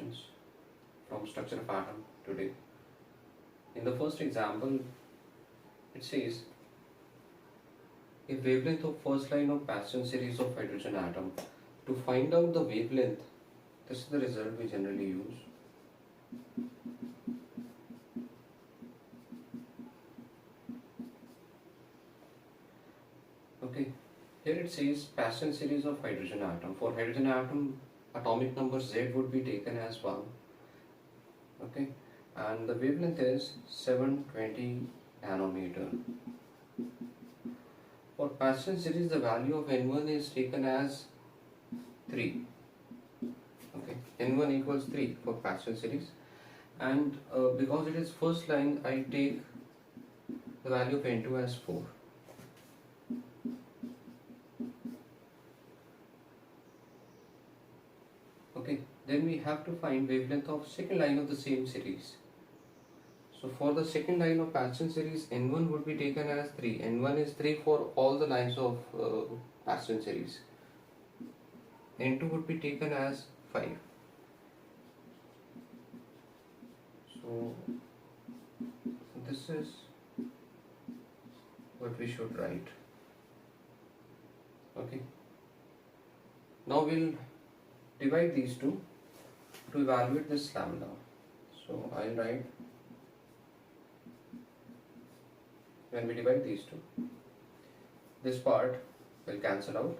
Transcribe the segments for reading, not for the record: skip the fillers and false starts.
questions from structure of atom today. In the first example, it says a wavelength of first line of Paston series of hydrogen atom. To find out the wavelength, this is the result we generally use. Okay, here it says Paston series of hydrogen atom. For hydrogen atom, atomic number Z would be taken as 1. Okay, and the wavelength is 720 nanometer. For Paston series, the value of N1 is taken as 3. Okay, N1 equals 3 for Paston series, and because it is first line, I take the value of N2 as 4. Okay, then we have to find wavelength of second line of the same series. So for the second line of Paston series, N1 would be taken as 3. N1 is 3 for all the lines of Paston series. N2 would be taken as 5. So this is what we should write. Okay. Now we'll divide these two to evaluate this lambda. So I'll write, when we divide these two, this part will cancel out.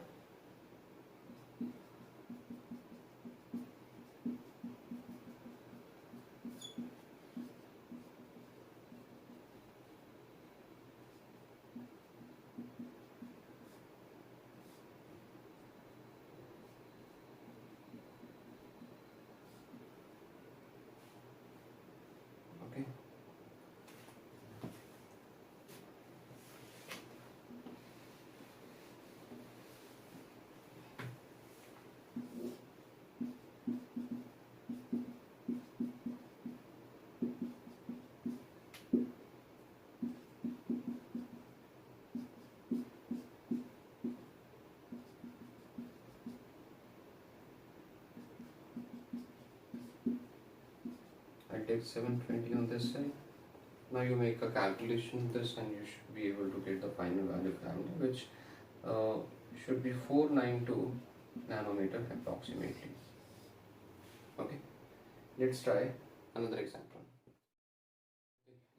Okay. I'll take 720 on this side. Now you make a calculation of this and you should be able to get the final value of lambda, which should be 492 nanometer approximately. Okay, let's try another example.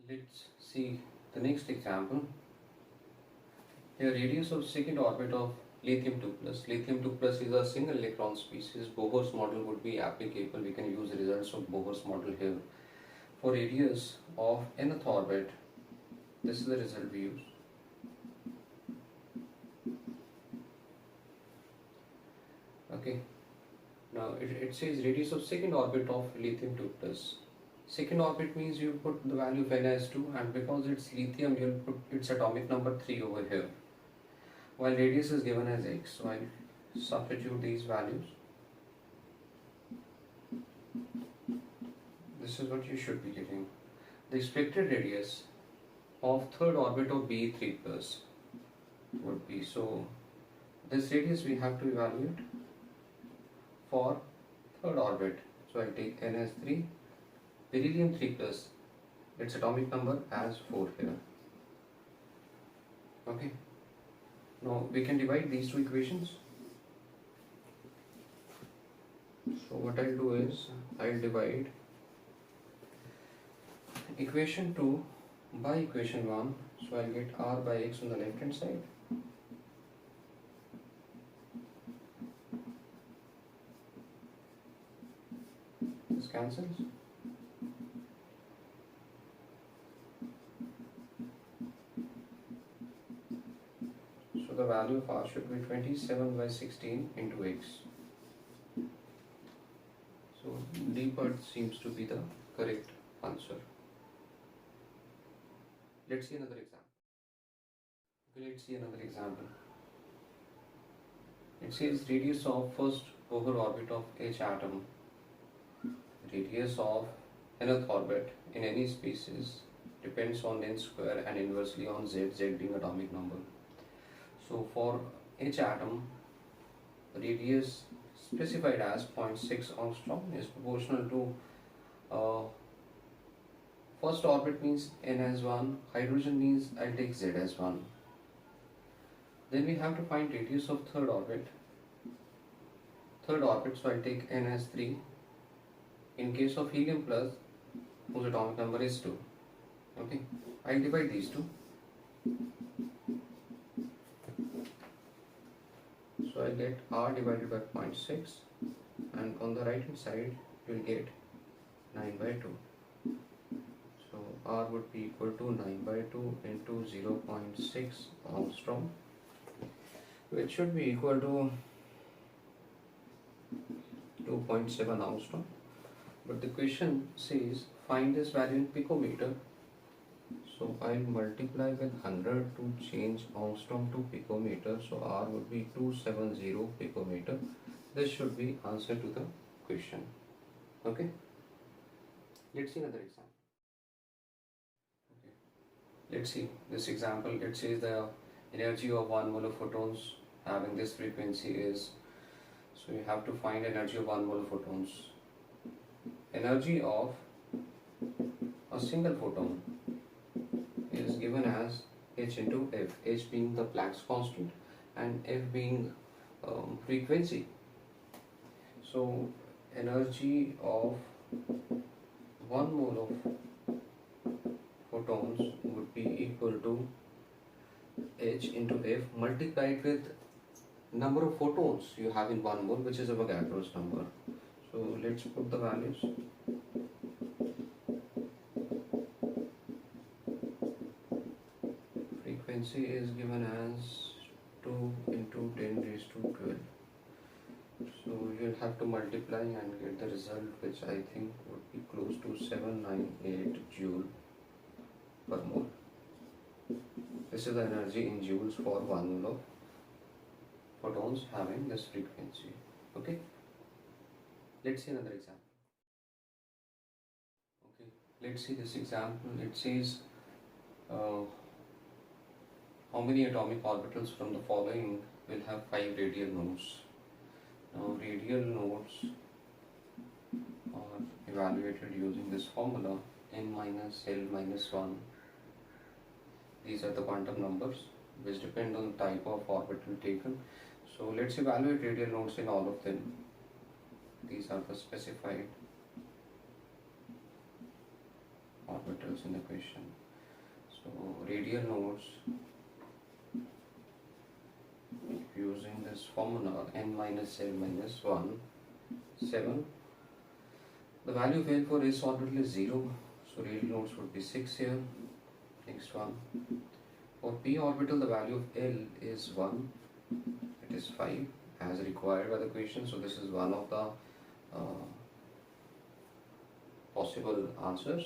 Let's see the next example. Here, radius of second orbit of lithium 2 plus. Lithium 2 plus is a single electron species. Bohr's model would be applicable. We can use the results of Bohr's model here. For radius of nth orbit, this is the result we use. Okay, now it says radius of second orbit of lithium 2 plus. Second orbit means you put the value of n as 2, and because it's lithium, you'll put its atomic number 3 over here, while radius is given as x. So I'll substitute these values. This is what you should be getting. The expected radius of third orbit of Be3 plus would be, so this radius we have to evaluate for third orbit. So I'll take n as 3, beryllium 3 plus, its atomic number as 4 here. Okay, now we can divide these two equations. So what I'll do is I'll divide equation 2 by equation 1, so I'll get r by x on the left hand side. This cancels. So the value of r should be 27 by 16 into x. So D part seems to be the correct answer. Let's see another example. It says radius of first Bohr orbit of H atom. Radius of nth orbit in any species depends on n square and inversely on z, z being atomic number. So for H atom, radius specified as 0.6 angstrom is proportional to first orbit means n as 1, hydrogen means I'll take z as 1. Then we have to find radius of third orbit. Third orbit, so I'll take n as 3. In case of helium plus, whose atomic number is 2. Okay, I'll divide these two. So I get r divided by 0.6, and on the right hand side you will get 9 by 2. So r would be equal to 9 by 2 into 0.6 angstrom, which should be equal to 2.7 angstrom. But the question says find this value in picometer. So I'll multiply with 100 to change angstrom to picometer. So R would be 270 picometer. This should be answer to the question. Okay. Let's see another example. Okay. Let's see this example. It says the energy of 1 mole of photons having this frequency is. So you have to find energy of 1 mole of photons. Energy of a single photon is given as h into f, h being the Planck's constant and f being frequency. So energy of 1 mole of photons would be equal to h into f multiplied with number of photons you have in 1 mole, which is Avogadro's number. So let's put the values. Frequency is given as 2 into 10 raised to 12. So you'll have to multiply and get the result, which I think would be close to 798 joule per mole. This is the energy in joules for 1 mole of photons having this frequency. Okay. Let's see another example. Okay. Let's see this example. It says how many atomic orbitals from the following will have 5 radial nodes. Now radial nodes are evaluated using this formula n minus L minus 1. These are the quantum numbers which depend on the type of orbital taken. So let's evaluate radial nodes in all of them. These are the specified orbitals in the question. So radial nodes using this formula n minus L minus 1, 7. The value of L for s orbital is 0, so radial nodes would be 6 here. Next one. For p orbital, the value of L is 1, it is 5 as required by the question. So this is one of the possible answers.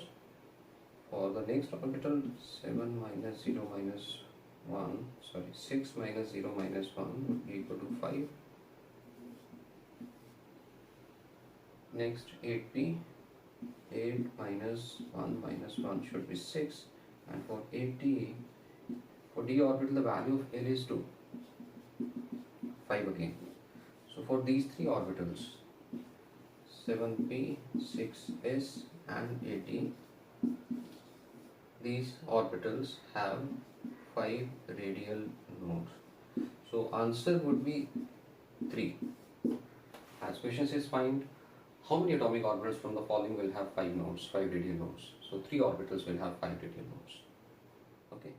For the next orbital, 7 minus 0 minus 1, sorry, 6 minus 0 minus 1 would be equal to 5. Next 8p, 8 minus 1 minus 1 should be 6, and for 8d, for d orbital the value of L is 2, 5 again. So for these three orbitals, 7p, 6s and 8d, these orbitals have 5 radial nodes. So answer would be 3. As question says find how many atomic orbitals from the following will have 5 nodes, 5 radial nodes. So 3 orbitals will have 5 radial nodes. Okay.